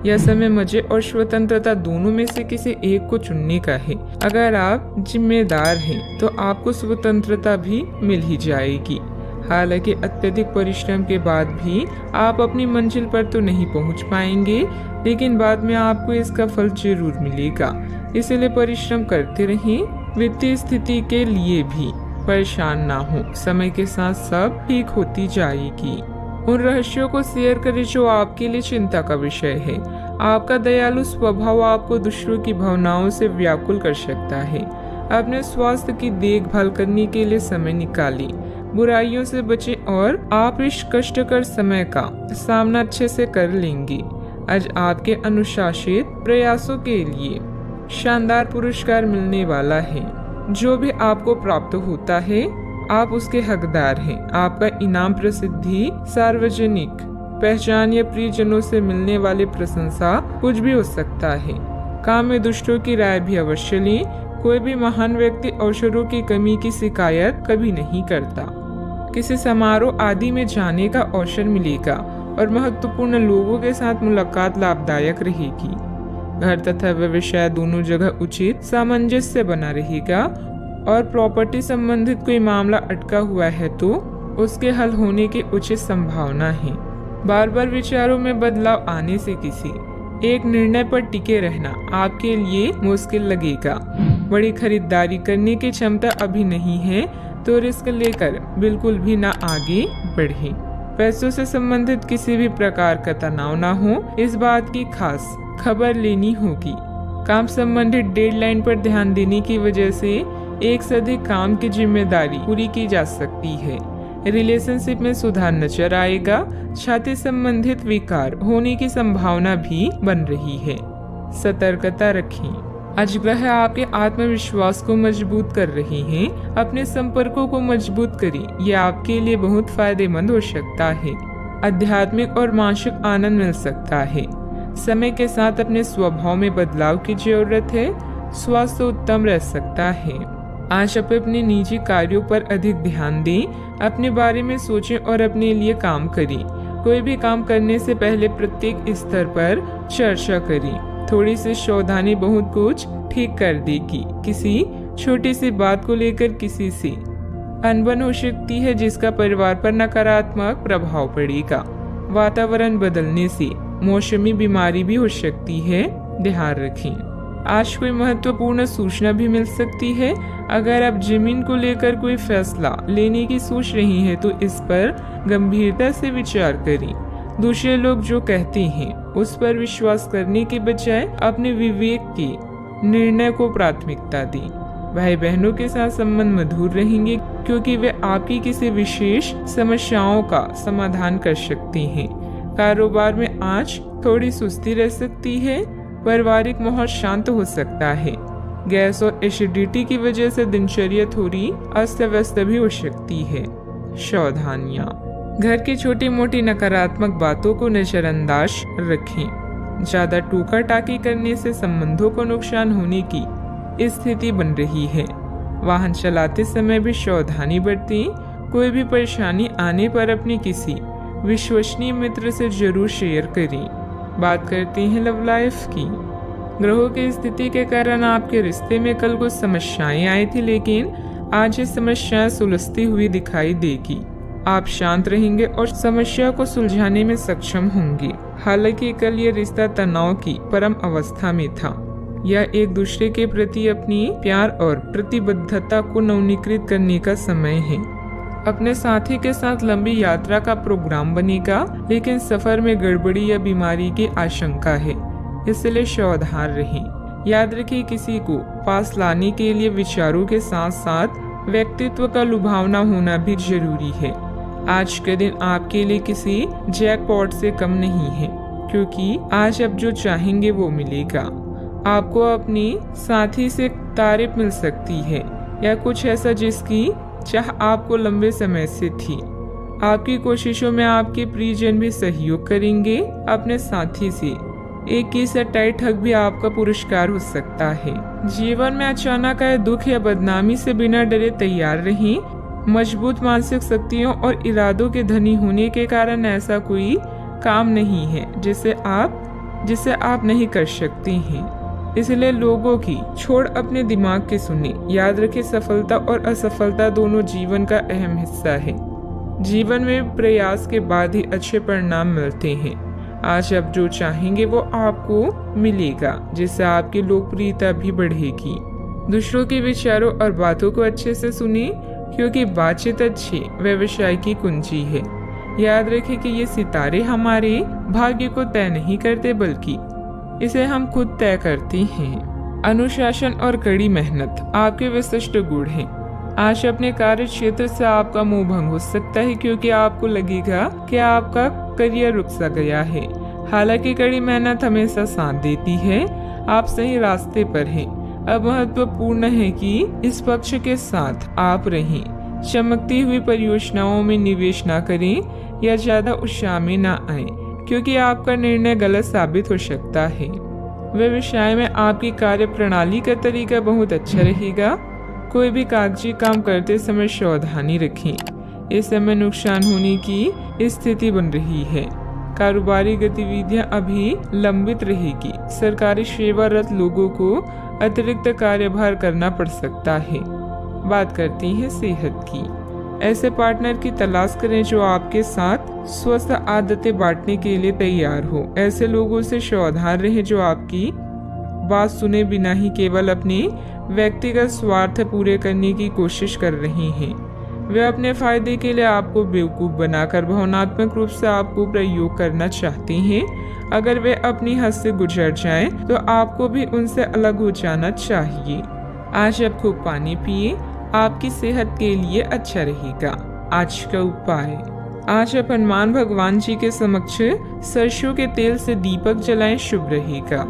यह समय मजे और स्वतंत्रता दोनों में से किसी एक को चुनने का है। अगर आप जिम्मेदार हैं तो आपको स्वतंत्रता भी मिल ही जाएगी। हालांकि अत्यधिक परिश्रम के बाद भी आप अपनी मंजिल पर तो नहीं पहुंच पाएंगे, लेकिन बाद में आपको इसका फल जरूर मिलेगा। इसलिए परिश्रम करते रहें। वित्तीय स्थिति के लिए भी परेशान ना हो, समय के साथ सब ठीक होती जाएगी। उन रहस्यों को शेयर करें जो आपके लिए चिंता का विषय है। आपका दयालु स्वभाव आपको दूसरों की भावनाओं से व्याकुल कर सकता है। अपने स्वास्थ्य की देखभाल करने के लिए समय निकालें। बुराइयों से बचें और आप इस कष्टकर समय का सामना अच्छे से कर लेंगे। आज आपके अनुशासित प्रयासों के लिए शानदार पुरस्कार मिलने वाला है। जो भी आपको प्राप्त होता है आप उसके हकदार हैं। आपका इनाम प्रसिद्धि, सार्वजनिक पहचान या प्रियजनों से मिलने वाली प्रशंसा कुछ भी हो सकता है। काम में दूसरों की राय भी अवश्य लें। कोई भी महान व्यक्ति अवसरों की कमी की शिकायत कभी नहीं करता। किसी समारोह आदि में जाने का अवसर मिलेगा और महत्वपूर्ण लोगों के साथ मुलाकात लाभदायक रहेगी। घर तथा व्यवसाय दोनों जगह उचित सामंजस्य बना रहेगा और प्रॉपर्टी संबंधित कोई मामला अटका हुआ है तो उसके हल होने की उचित संभावना है। बार बार विचारों में बदलाव आने से किसी एक निर्णय पर टिके रहना आपके लिए मुश्किल लगेगा। बड़ी खरीदारी करने की क्षमता अभी नहीं है तो रिस्क लेकर बिल्कुल भी ना आगे बढ़े। पैसों से संबंधित किसी भी प्रकार का तनाव ना हो, इस बात की खास खबर लेनी होगी। काम संबंधित डेडलाइन पर ध्यान देने की वजह से एक से अधिक काम की जिम्मेदारी पूरी की जा सकती है। रिलेशनशिप में सुधार नजर आएगा। छाती संबंधित विकार होने की संभावना भी बन रही है। सतर्कता रखें। आज ग्रह आपके आत्मविश्वास को मजबूत कर रहे हैं। अपने संपर्कों को मजबूत करें, यह आपके लिए बहुत फायदेमंद हो सकता है। आध्यात्मिक और मानसिक आनंद मिल सकता है। समय के साथ अपने स्वभाव में बदलाव की जरूरत है। स्वास्थ्य उत्तम रह सकता है। आज आप अपने निजी कार्यों पर अधिक ध्यान दें। अपने बारे में सोचें और अपने लिए काम करें। कोई भी काम करने से पहले प्रत्येक स्तर पर चर्चा करें। थोड़ी सी सावधानी बहुत कुछ ठीक कर देगी। किसी छोटी सी बात को लेकर किसी से अनबन हो सकती है जिसका परिवार पर नकारात्मक प्रभाव पड़ेगा। वातावरण बदलने से मौसमी बीमारी भी हो सकती है, ध्यान रखें। आज कोई महत्वपूर्ण सूचना भी मिल सकती है। अगर आप जमीन को लेकर कोई फैसला लेने की सोच रही हैं तो इस पर गंभीरता से विचार करें। दूसरे लोग जो कहते हैं उस पर विश्वास करने के बजाय अपने विवेक के निर्णय को प्राथमिकता दें। भाई बहनों के साथ संबंध मधुर रहेंगे क्योंकि वे आपकी किसी विशेष समस्याओं का समाधान कर सकते हैं। कारोबार में आज थोड़ी सुस्ती रह सकती है। पारिवारिक माहौल शांत हो सकता है। गैस और एसिडिटी की वजह से दिनचर्या थोड़ी अस्त व्यस्त भी हो सकती है। सावधानियां। घर की छोटी मोटी नकारात्मक बातों को नजरअंदाज रखें। ज्यादा टोका टाकी करने से संबंधों को नुकसान होने की स्थिति बन रही है। वाहन चलाते समय भी सावधानी बरतें। कोई भी परेशानी आने पर अपने किसी विश्वसनीय मित्र से जरूर शेयर करें। बात करते हैं लव लाइफ की। ग्रहों की स्थिति के कारण आपके रिश्ते में कल कुछ समस्याएं आई थी, लेकिन आज ये समस्याएं सुलझती हुई दिखाई देगी। आप शांत रहेंगे और समस्या को सुलझाने में सक्षम होंगे। हालांकि कल ये रिश्ता तनाव की परम अवस्था में था। यह एक दूसरे के प्रति अपनी प्यार और प्रतिबद्धता को नवीनीकृत करने का समय है। अपने साथी के साथ लंबी यात्रा का प्रोग्राम बनेगा, लेकिन सफर में गड़बड़ी या बीमारी की आशंका है, इसलिए सावधान रहें। याद रखिए, किसी को पास लाने के लिए विचारों के साथ साथ व्यक्तित्व का लुभावना होना भी जरूरी है। आज के दिन आपके लिए किसी जैकपॉट से कम नहीं है, क्योंकि आज आप जो चाहेंगे वो मिलेगा। आपको अपनी साथी से तारीफ मिल सकती है या कुछ ऐसा जिसकी चाह आपको लंबे समय से थी। आपकी कोशिशों में आपके प्रियजन भी सहयोग करेंगे। अपने साथी से एक ही से टाइट हक भी आपका पुरस्कार हो सकता है। जीवन में अचानक आए दुख या बदनामी से बिना डरे तैयार रहें। मजबूत मानसिक शक्तियों और इरादों के धनी होने के कारण ऐसा कोई काम नहीं है जिसे आप जिसे आप नहीं कर सकते हैं। इसलिए लोगों की छोड़ अपने दिमाग की सुने। याद रखें, सफलता और असफलता दोनों जीवन का अहम हिस्सा है। जीवन में प्रयास के बाद ही अच्छे परिणाम मिलते हैं। आज आप जो चाहेंगे वो आपको मिलेगा, जिससे आपकी लोकप्रियता भी बढ़ेगी। दूसरों के विचारों और बातों को अच्छे से सुनिए, क्योंकि बातचीत अच्छे व्यवसाय की कुंजी है। याद रखें कि ये सितारे हमारे भाग्य को तय नहीं करते, बल्कि इसे हम खुद तय करते हैं। अनुशासन और कड़ी मेहनत आपके विशिष्ट गुण हैं। आज अपने कार्य क्षेत्र से आपका मोह भंग हो सकता है, क्योंकि आपको लगेगा कि आपका करियर रुक सा गया है। हालांकि कड़ी मेहनत हमेशा साथ देती है। आप सही रास्ते पर हैं। अब महत्वपूर्ण है कि इस पक्ष के साथ आप रहें। चमकती हुई परियोजनाओं में निवेश न करें या ज्यादा उत्साह में न आए, क्योंकि आपका निर्णय गलत साबित हो सकता है। व्यवसाय में आपकी कार्य प्रणाली का तरीका बहुत अच्छा रहेगा। कोई भी कागजी काम करते समय सावधानी रखें। इस समय नुकसान होने की स्थिति बन रही है। कारोबारी गतिविधियां अभी लंबित रहेगी। सरकारी सेवारत लोगों को अतिरिक्त कार्यभार करना पड़ सकता है। बात करते हैं सेहत की। ऐसे पार्टनर की तलाश करें जो आपके साथ स्वस्थ आदतें बांटने के लिए तैयार हो। ऐसे लोगों से सावधान रहें जो आपकी बात सुने बिना ही केवल अपने व्यक्तिगत स्वार्थ पूरे करने की कोशिश कर रहे हैं। वे अपने फायदे के लिए आपको बेवकूफ बनाकर भावनात्मक रूप से आपको प्रयोग करना चाहते हैं। अगर वे अपनी हद से गुजर जाएं, तो आपको भी उनसे अलग हो जाना चाहिए। आज आप खूब पानी पिए, आपकी सेहत के लिए अच्छा रहेगा। आज का उपाय, आज आप हनुमान भगवान जी के समक्ष सरसों के तेल से दीपक जलाएं, शुभ रहेगा।